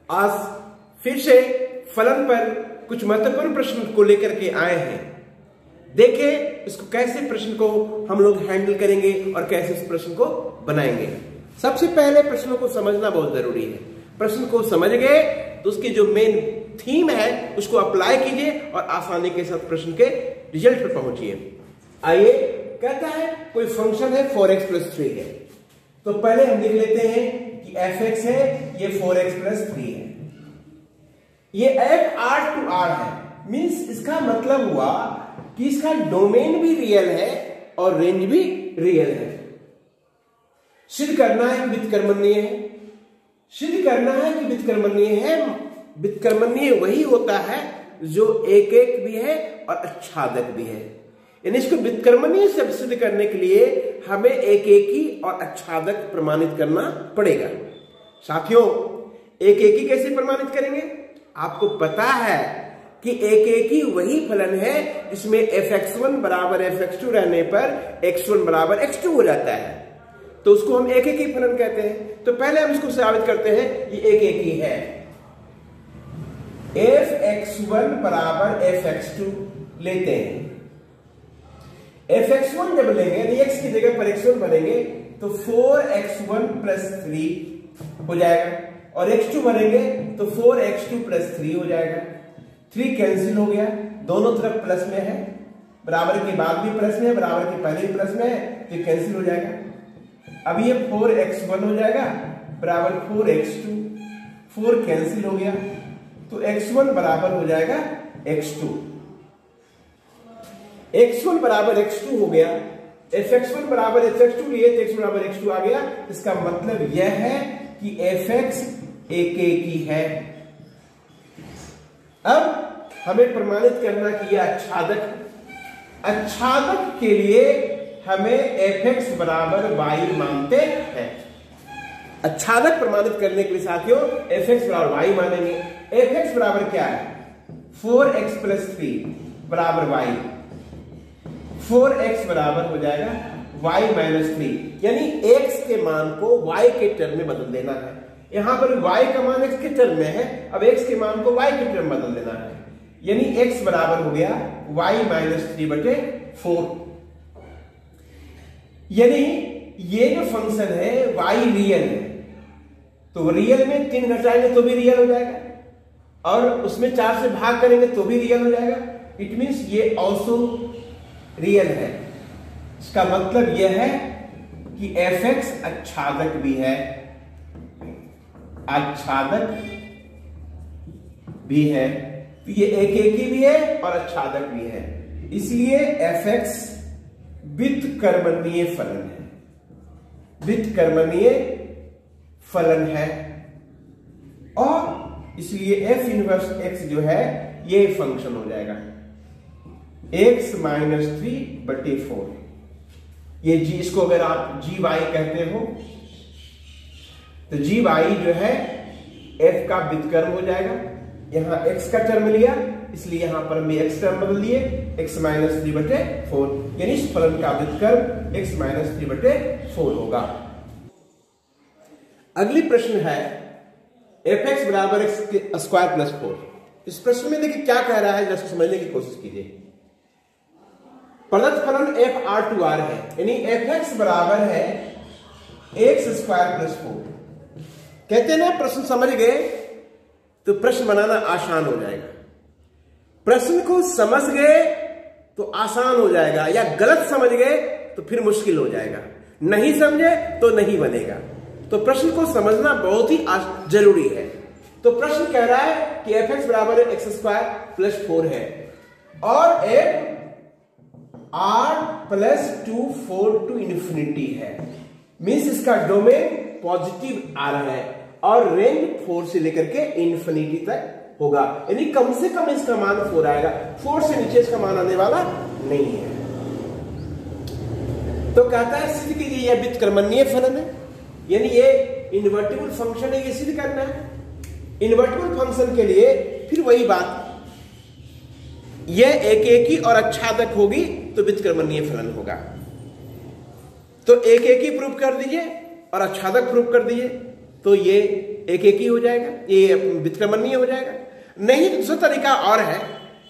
आज फिर से फलन पर कुछ महत्वपूर्ण प्रश्न को लेकर के आए हैं। देखें इसको कैसे प्रश्न को हम लोग हैंडल करेंगे और कैसे इस प्रश्न को बनाएंगे। सबसे पहले प्रश्नों को समझना बहुत जरूरी है। प्रश्न को समझ गए तो उसकी जो मेन थीम है उसको अप्लाई कीजिए और आसानी के साथ प्रश्न के रिजल्ट पर पहुंचिए। आइए, कहता है कोई फंक्शन है 4x+3 है, तो पहले हम लिख लेते हैं कि fx है, ये 4x+3 है, ये f R है। मींस इसका मतलब हुआ कि इसका डोमेन भी रियल है और रेंज भी रियल है। सिद्ध करना है कि व्युत्क्रमणीय है। सिद्ध करना है कि व्युत्क्रमणीय है। व्युत्क्रमणीय वही होता है जो एक एक भी है और आच्छादक भी है। यानी इसको व्युत्क्रमणीय से सिद्ध करने के लिए हमें एक एकी और आच्छादक प्रमाणित करना पड़ेगा। साथियों, एक एकी कैसे प्रमाणित करेंगे? आपको पता है कि एक एकी वही फलन है जिसमें fx1 बराबर fx2 रहने पर x1 बराबर x2 हो जाता है, तो उसको हम एक एकी फलन कहते हैं। तो पहले हम इसको साबित करते हैं ये एक एकी है। fx1 बराबर fx2 लेते हैं। fx1 जब लेंगे यानी x की जगह पर x1 बनेंगे तो 4x1+3 हो जाएगा और x2 बनेंगे तो 4x2+3 हो जाएगा। 3 कैंसिल हो गया, दोनों तरफ प्लस में है, बराबर के बाद भी प्लस में है, बराबर के पहले भी प्लस में है, तो कैंसिल हो जाएगा। अब ये 4x1 हो जाएगा बराबर 4x2, 4 कैंसिल हो गया तो x1 बराबर हो जाएगा x2। x1 बराबर x2 हो गया, fx1 बराबर fx2 लिए तो x बराबर x2 आ गया। इसका मतलब यह है कि fx एक एकी है। अब हमें प्रमाणित करना कि यह आच्छादक। आच्छादक के लिए हमें fx बराबर y मानते हैं। आच्छादक प्रमाणित करने के लिए साथियों fx बराबर y मानेंगे। fx बराबर क्या है? 4x+3 बराबर y। 4x बराबर हो जाएगा y-3, यानी x के मान को y के टर्म में बदल देना है। यहां पर y का मान x के टर्म में है, अब x के मान को y के टर्म में बदल देना है, यानी x बराबर हो गया y-3/4। यानी ये जो फंक्शन है y रियल है, तो रियल में 3 घटाएंगे तो भी रियल हो जाएगा और उसमें 4 से भाग करेंगे तो भी रियल हो जाएगा। इट मींस ये ऑल्सो रियल है। इसका मतलब यह है कि fx आच्छादक भी है, आच्छादक भी है, तो ये एक एकी भी है और आच्छादक भी है, इसलिए fx व्युत्क्रमणीय फलन है। व्युत्क्रमणीय फलन है और इसलिए f इनवर्स x जो है ये फंक्शन हो जाएगा x-3/4। ये जी, इसको अगर आप gy कहते हो तो gy जो है f का व्युत्क्रम हो जाएगा। यहां x का टर्म लिया इसलिए यहां पर हम x टर्म बदल दिए, x-3/4, यानी इस फलन का व्युत्क्रम x-3/4 होगा। अगली प्रश्न है fx बराबर x² + 4। इस प्रश्न में देखिए क्या कह रहा है, जरा समझने की कोशिश कीजिए। प्रदत्त फलन f R है, यानी fx बराबर है x² + 4। कहते हैं ना, प्रश्न समझ गए तो प्रश्न बनाना आसान हो जाएगा। प्रश्न को समझ गए तो आसान हो जाएगा, या गलत समझ गए तो फिर मुश्किल हो जाएगा, नहीं समझे तो नहीं बनेगा। तो प्रश्न को समझना बहुत ही जरूरी है। तो प्रश्न कह रहा है कि fx बराबर x² + 4 है और f R+2 4 to infinity है। मींस इसका डोमेन पॉजिटिव आ रहा है और रेंज 4 से लेकर के इन्फिनिटी तक होगा, यानी कम से कम इसका मान 4 आएगा, 4 से नीचे इसका मान आने वाला नहीं है। तो कहता है सिद्ध कीजिए यह व्युत्क्रमणीय फलन है, यानी ये इन्वर्टिबल फंक्शन है, ये सिद्ध करना है। इन्वर्टिबल फंक्शन के लिए फिर वही बात, यह एक एकी और आच्छादक होगी तो व्युत्क्रमणीय फलन होगा। तो एक एकी प्रूव कर दीजिए और आच्छादक प्रूव कर दीजिए तो ये एक एक ही हो जाएगा, ये व्युत्क्रमणीय हो जाएगा। नहीं तो दूसरा तरीका और है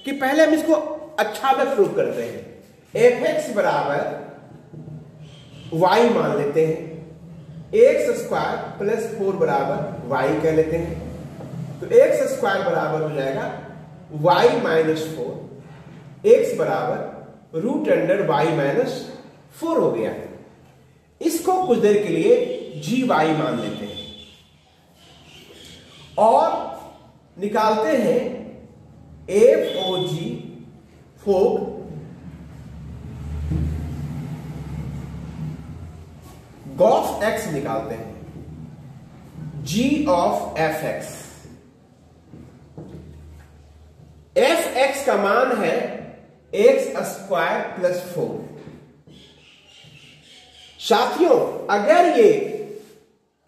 कि पहले हम इसको अच्छा सा प्रूव करते हैं। fx बराबर y मान लेते हैं, x स्क्वायर प्लस 4 बराबर y कह लेते हैं, तो x स्क्वायर बराबर हो जाएगा y माइनस 4, x बराबर रूट अंडर y माइनस 4 हो गया। इसको कुछ देर के लिए gy मान लेते हैं और निकालते हैं FOG फोग गॉफ x निकालते हैं, g ऑफ fx। fx का मान है x स्क्वायर प्लस 4। साथियों अगर ये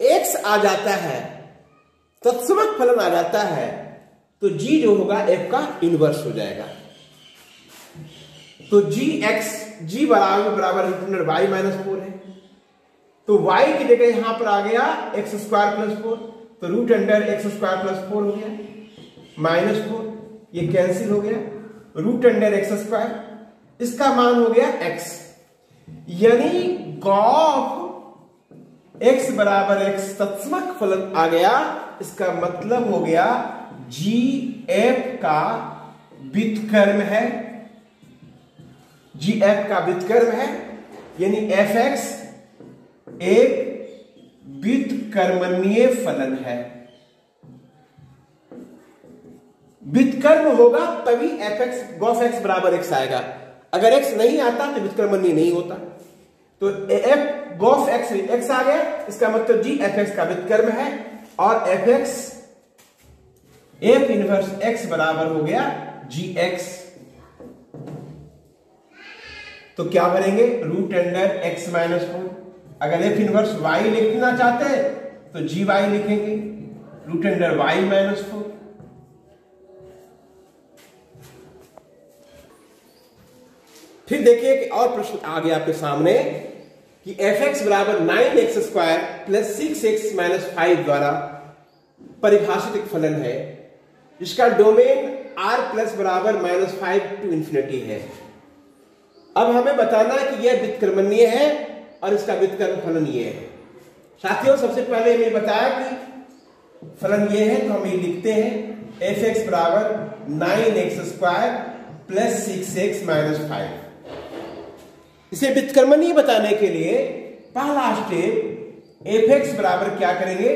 x आ जाता है, तत्समक फलन आ जाता है, तो g जो होगा f का इनवर्स हो जाएगा। तो g बराबर y माइनस 4 है, तो y की जगह यहां पर आ गया x स्क्वायर प्लस 4, तो root under x square plus 4 हो गया माइनस 4, ये कैंसिल हो गया, रूट अंडर x स्क्वायर, इसका मान हो गया x, यानी गॉफ x बराबर x तत्समक फलन आ गया। इसका मतलब हो गया g f का व्युत्क्रम है, g f का व्युत्क्रम है, यानी fx एक व्युत्क्रमणीय फलन है। व्युत्क्रम होगा तभी fx गॉफ x बराबर x आएगा, अगर x नहीं आता तो व्युत्क्रमणीय नहीं होता। तो f गॉफ x आ गया, इसका मतलब g fx का व्युत्क्रम है और fx f इनवर्स x बराबर हो गया gx। तो क्या भरेंगे, रूट अंडर x माइनस 4। अगर f इनवर्स y लिखना चाहते हैं तो gy लिखेंगे, रूट अंडर y माइनस 4। फिर देखिए कि और प्रश्न आ गया आपके सामने कि fx बराबर 9x square plus 6x minus 5 द्वारा परिभाषित एक फलन है, जिसका डोमेन r प्लस बराबर माइनस 5 टू इंफिनिटी है। अब हमें बताना है कि यह व्युत्क्रमणीय है और इसका व्युत्क्रम फलन ये है। साथियों सबसे पहले हमें बताया कि फलन ये है, तो हम ये लिखते हैं fx बराबर 9x square plus 6x minus 5। इसे व्युत्क्रमणीय बताने के लिए पहला स्टेप fx बराबर क्या करेंगे,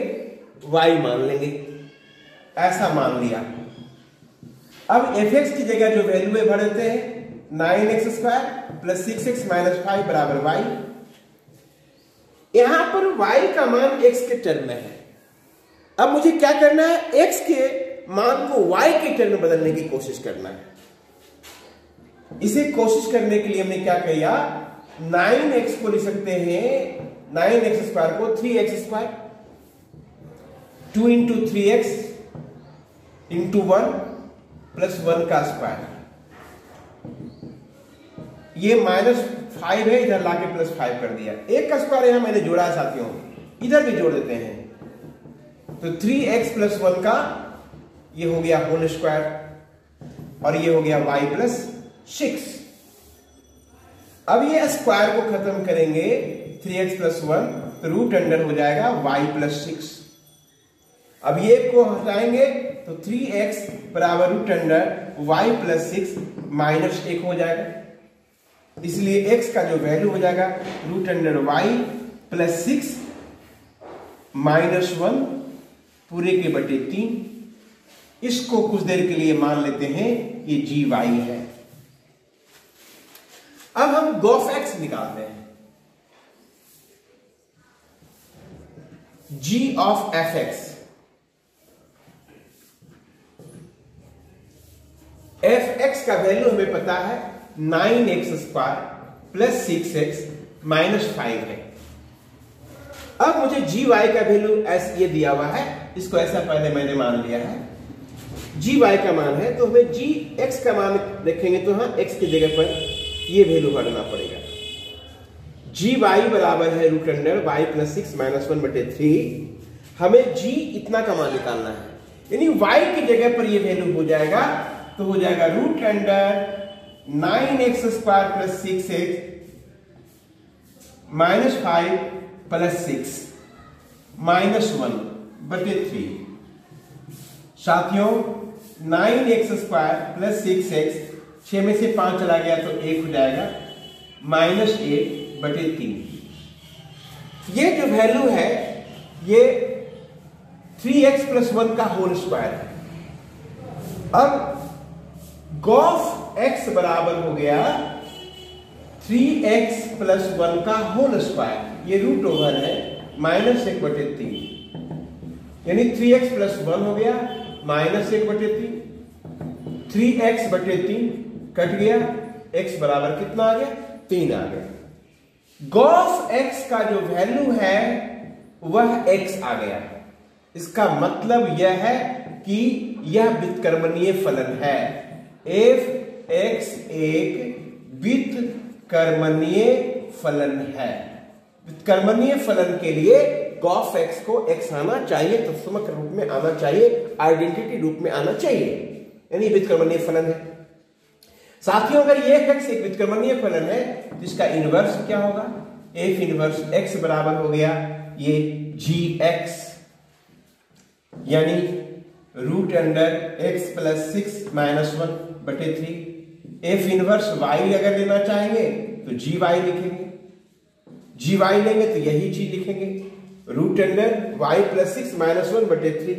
y मान लेंगे, ऐसा मान लिया। अब fx की जगह जो वैल्यू है भर देते हैं, 9x square plus 6x minus 5 बराबर y। यहां पर y का मान x के टर्म में है। अब मुझे क्या करना है, x के मान को y के टर्म में बदलने की कोशिश करना है। इसे कोशिश करने के लिए हमने क्या किया, 9x को लिख सकते हैं, 9x स्क्वायर को 3x square, 2 into 3x into 1 plus 1 का स्क्वायर। ये माइनस 5 है, इधर लाके प्लस 5 कर दिया। एक का स्क्वायर यहां मैंने जोड़ा है साथियों, इधर भी जोड़ देते हैं, तो 3x प्लस 1 का ये हो गया होल स्क्वायर और ये हो गया y प्लस 6। अब ये स्क्वायर को खत्म करेंगे, 3x प्लस 1 तो रूट अंडर हो जाएगा y प्लस 6। अब ये को हटाएंगे तो 3x बराबर root under y plus 6 minus 1 हो जाएगा। इसलिए x का जो वैल्यू हो जाएगा root under y plus 6 minus 1 पूरे के बटे 3। इसको कुछ देर के लिए मान लेते हैं ये gy है। अब हम गॉफ x निकालते हैं, g ऑफ fx। fx का वैल्यू हमें पता है 9x square plus 6x minus 5 है। अब मुझे gy का वैल्यू ऐसे ये दिया हुआ है, इसको ऐसा पहले मैंने मान लिया है, gy का मान है, तो हमें gx का मान देखेंगे तो हाँ x की जगह पर ये वैल्यू भरना पड़ेगा। gy बराबर है root under y plus 6 minus 1 बटे 3। हमें g इतना का मान निकालना है, यानी y की जगह पर ये वैल्यू हो जाएगा, तो हो जाएगा root under 9x square plus 6x minus 5 plus 6 minus 1 बटे 3। साथियों 9x स्क्वायर प्लस 6x, 6 में से 5 चला गया तो 1 हो जाएगा, माइनस 8 बटे 3। ये जो वैल्यू है ये 3x प्लस 1 का होल स्क्वायर है। अब गॉफ x बराबर हो गया 3x प्लस 1 का होल स्क्वायर, ये रूट ओवर है माइनस 1 बटे 3, यानी 3x प्लस 1 हो गया माइनस 1 बटे 3, 3x बटे 3 कट गया, x बराबर कितना आ गया, 3 आ गया। गॉफ x का जो वैल्यू है वह x आ गया। इसका मतलब यह है कि यह व्युत्क्रमणीय फलन है। f x एक व्युत्क्रमणीय फलन है। व्युत्क्रमणीय फलन के लिए गॉफ x को x आना चाहिए, तत्समक रूप में आना चाहिए, आइडेंटिटी रूप में आना चाहिए, यानी व्युत्क्रमणीय फलन है। साथियों अगर ये x एक व्युत्क्रमणीय फलन है जिसका इनवर्स क्या होगा, f इनवर्स x बराबर हो गया ये gx, यानी root under x plus 6 minus 1 बटे 3। f इनवर्स y अगर लेना चाहेंगे तो gy लिखेंगे, gy लेंगे तो यही चीज लिखेंगे, root under y plus 6 minus 1 बटे 3।